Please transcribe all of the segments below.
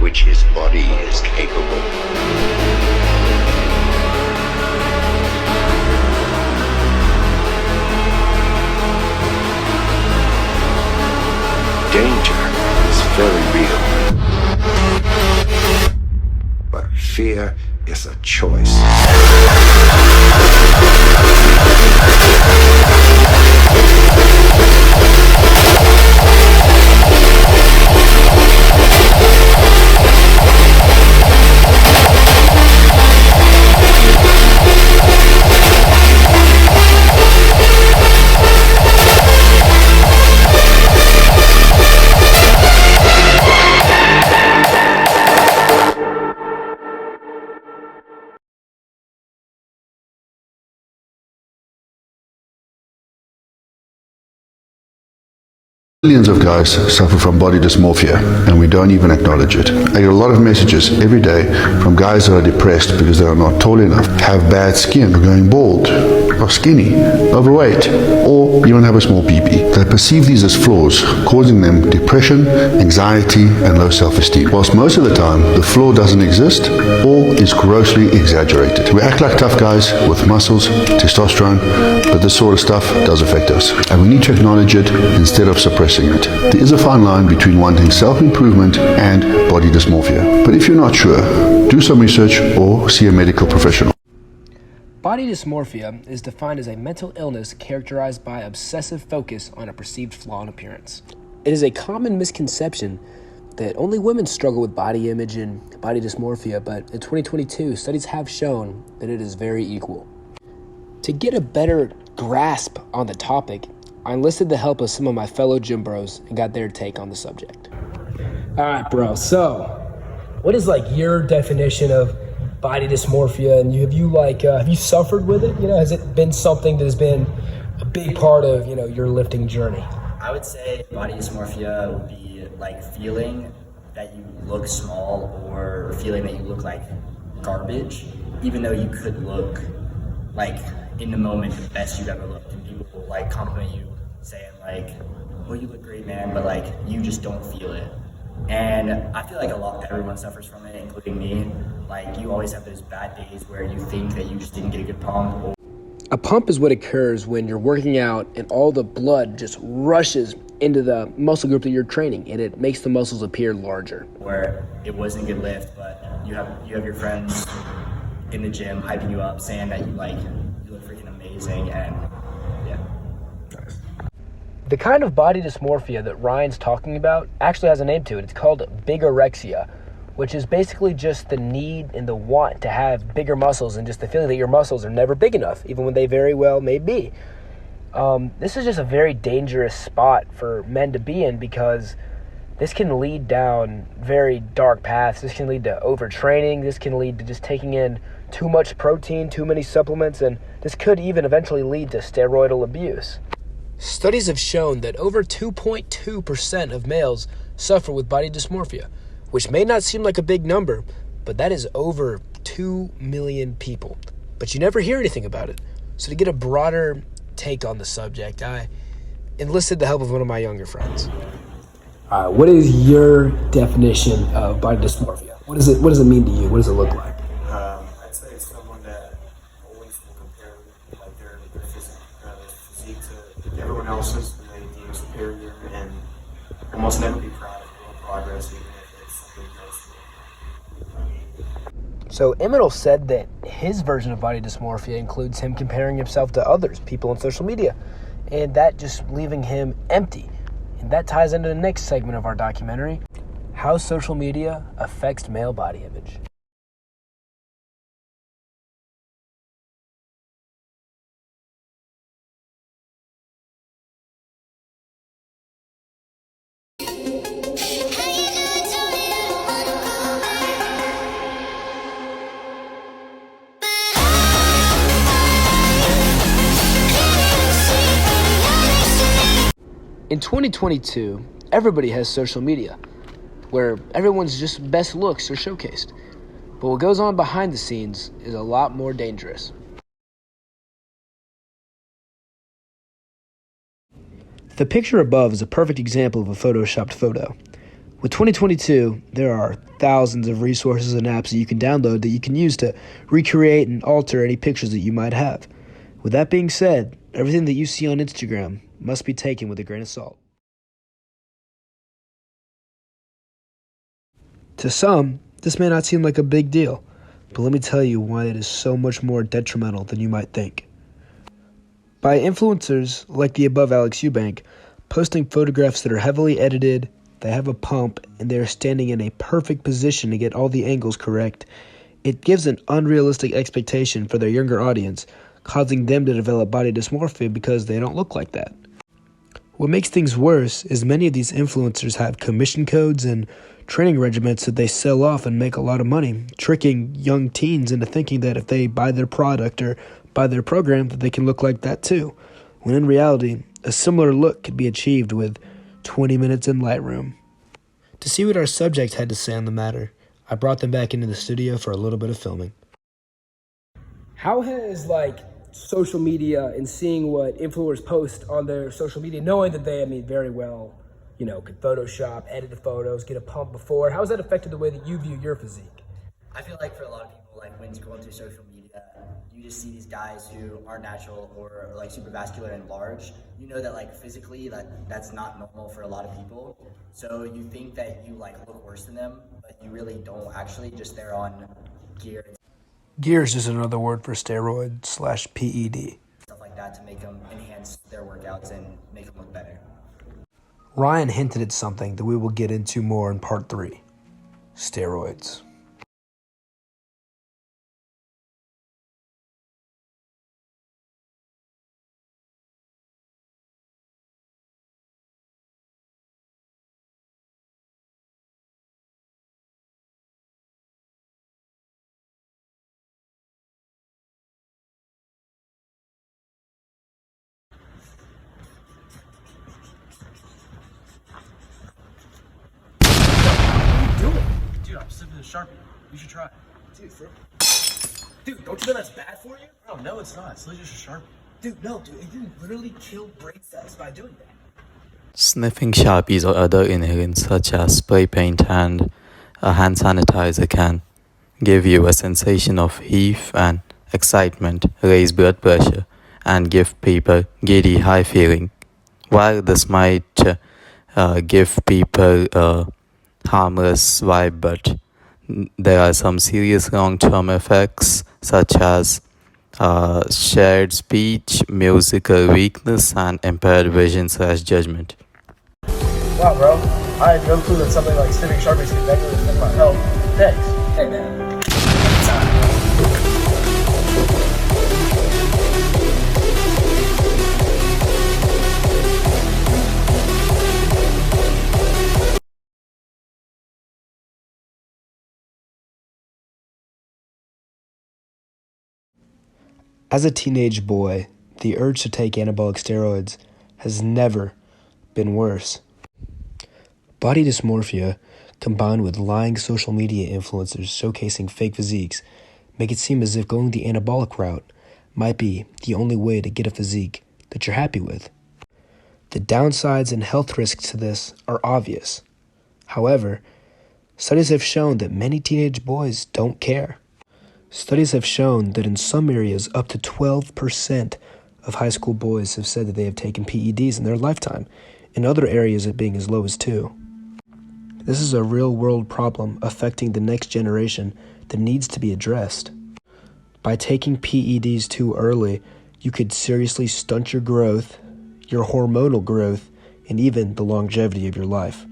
which his body is capable. Danger is very real. But fear is a choice. Millions of guys suffer from body dysmorphia, and we don't even acknowledge it. I get a lot of messages every day from guys that are depressed because they are not tall enough, have bad skin, are going bald, are skinny, overweight, or even have a small PP. They perceive these as flaws, causing them depression, anxiety, and low self-esteem. Whilst most of the time, the flaw doesn't exist or is grossly exaggerated. We act like tough guys with muscles, testosterone, but this sort of stuff does affect us, and we need to acknowledge it instead of suppressing it. There is a fine line between wanting self-improvement and body dysmorphia. But if you're not sure, do some research or see a medical professional. Body dysmorphia is defined as a mental illness characterized by obsessive focus on a perceived flaw in appearance. It is a common misconception that only women struggle with body image and body dysmorphia, but in 2022, studies have shown that it is very equal. To get a better grasp on the topic, I enlisted the help of some of my fellow gym bros and got their take on the subject. All right, bro. So, what is your definition of body dysmorphia? And have you suffered with it? Has it been something that has been a big part of your lifting journey? I would say body dysmorphia would be like feeling that you look small or feeling that you look like garbage, even though you could look like in the moment the best you've ever looked, and people will compliment you saying well, you look great, man, but you just don't feel it. And I feel like everyone suffers from it, including me. You always have those bad days where you think that you just didn't get a good pump. A pump is what occurs when you're working out and all the blood just rushes into the muscle group that you're training, and it makes the muscles appear larger. Where it wasn't a good lift, but you have your friends in the gym hyping you up, saying that you look freaking amazing, and yeah. The kind of body dysmorphia that Ryan's talking about actually has a name to it. It's called bigorexia, which is basically just the need and the want to have bigger muscles and just the feeling that your muscles are never big enough, even when they very well may be. This is just a very dangerous spot for men to be in, because this can lead down very dark paths. This can lead to overtraining. This can lead to just taking in too much protein, too many supplements, and this could even eventually lead to steroidal abuse. Studies have shown that over 2.2% of males suffer with body dysmorphia, which may not seem like a big number, but that is over 2 million people. But you never hear anything about it. So to get a broader take on the subject, I enlisted the help of one of my younger friends. What is your definition of body dysmorphia? What does it mean to you? What does it look like? I'd say it's someone that always will compare their physique to everyone else's, and they deem superior, and almost never be proud of their own progress, even if it's something personal. So Emil said that his version of body dysmorphia includes him comparing himself to others, people on social media, and that just leaving him empty. And that ties into the next segment of our documentary, how social media affects male body image. In 2022, everybody has social media, where everyone's just best looks are showcased. But what goes on behind the scenes is a lot more dangerous. The picture above is a perfect example of a photoshopped photo. With 2022, there are thousands of resources and apps that you can download that you can use to recreate and alter any pictures that you might have. With that being said, everything that you see on Instagram must be taken with a grain of salt. To some, this may not seem like a big deal, but let me tell you why it is so much more detrimental than you might think. By influencers like the above Alex Eubank, posting photographs that are heavily edited, they have a pump, and they are standing in a perfect position to get all the angles correct, it gives an unrealistic expectation for their younger audience, causing them to develop body dysmorphia because they don't look like that. What makes things worse is many of these influencers have commission codes and training regimens that they sell off and make a lot of money, tricking young teens into thinking that if they buy their product or buy their program that they can look like that too, when in reality, a similar look could be achieved with 20 minutes in Lightroom. To see what our subject had to say on the matter, I brought them back into the studio for a little bit of filming. How has social media and seeing what influencers post on their social media, knowing that they, very well, could Photoshop, edit the photos, get a pump before, how has that affected the way that you view your physique? I feel like for a lot of people, when going through social media, you just see these guys who are natural or super vascular and large. You know that physically that's not normal for a lot of people. So you think that you look worse than them, but you really don't actually, just they're on gear. Gear is just another word for steroid/PED. Stuff like that to make them enhance their workouts and make them look better. Ryan hinted at something that we will get into more in part 3. Steroids. Dude, I'm sipping the Sharpie. You should try it. Dude, don't you know that's bad for you? Oh, no, it's not. It's literally just a Sharpie. Dude, no, you literally kill brain cells by doing that. Sniffing Sharpies or other inhalants such as spray paint and a hand sanitizer can give you a sensation of heat and excitement, raise blood pressure, and give people giddy high feeling. While this might give people a harmless vibe, but there are some serious long-term effects such as shared speech, musical weakness, and impaired vision/judgment. Wow, bro. I had no clue that something like sniffing Sharpies could negatively affect my health. Thanks. Hey man. As a teenage boy, the urge to take anabolic steroids has never been worse. Body dysmorphia, combined with lying social media influencers showcasing fake physiques, make it seem as if going the anabolic route might be the only way to get a physique that you're happy with. The downsides and health risks to this are obvious. However, studies have shown that many teenage boys don't care. Studies have shown that in some areas, up to 12% of high school boys have said that they have taken PEDs in their lifetime, in other areas it being as low as 2. This is a real-world problem affecting the next generation that needs to be addressed. By taking PEDs too early, you could seriously stunt your growth, your hormonal growth, and even the longevity of your life.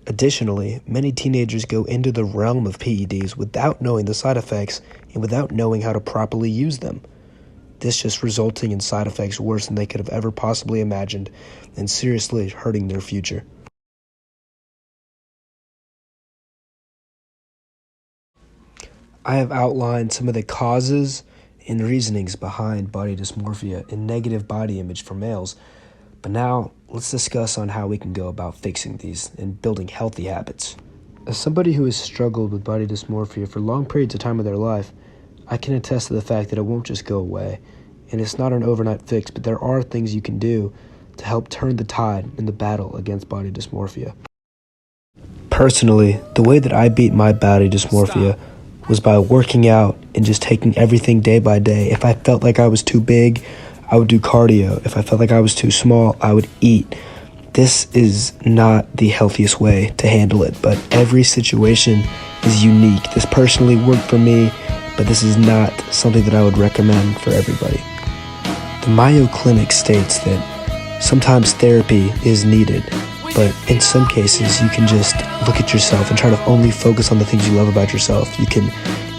Additionally, many teenagers go into the realm of PEDs without knowing the side effects and without knowing how to properly use them. This just resulting in side effects worse than they could have ever possibly imagined and seriously hurting their future. I have outlined some of the causes and reasonings behind body dysmorphia and negative body image for males, but now let's discuss on how we can go about fixing these and building healthy habits. As somebody who has struggled with body dysmorphia for long periods of time of their life, I can attest to the fact that it won't just go away, and it's not an overnight fix, but there are things you can do to help turn the tide in the battle against body dysmorphia. Personally, the way that I beat my body dysmorphia was by working out and just taking everything day by day. If I felt like I was too big, I would do cardio. If I felt like I was too small, I would eat. This is not the healthiest way to handle it, but every situation is unique. This personally worked for me, but this is not something that I would recommend for everybody. The Mayo Clinic states that sometimes therapy is needed, but in some cases you can just look at yourself and try to only focus on the things you love about yourself. You can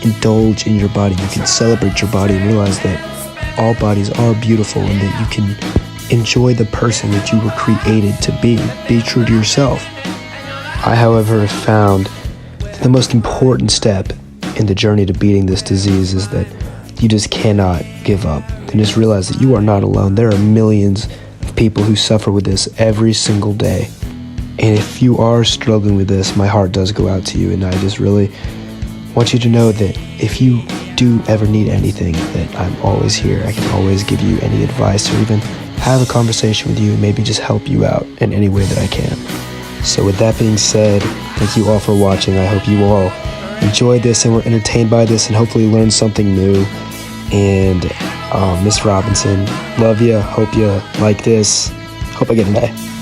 indulge in your body. You can celebrate your body and realize that all bodies are beautiful and that you can enjoy the person that you were created to be. Be true to yourself. I, however, have found that the most important step in the journey to beating this disease is that you just cannot give up. And just realize that you are not alone. There are millions of people who suffer with this every single day. And if you are struggling with this, my heart does go out to you. And I just really want you to know that if you do ever need anything, that I'm always here. I can always give you any advice or even have a conversation with you and maybe just help you out in any way that I can. So with that being said, thank you all for watching. I hope you all enjoyed this and were entertained by this and hopefully learned something new. And Miss Robinson, love you. Hope you like this. Hope I get an A.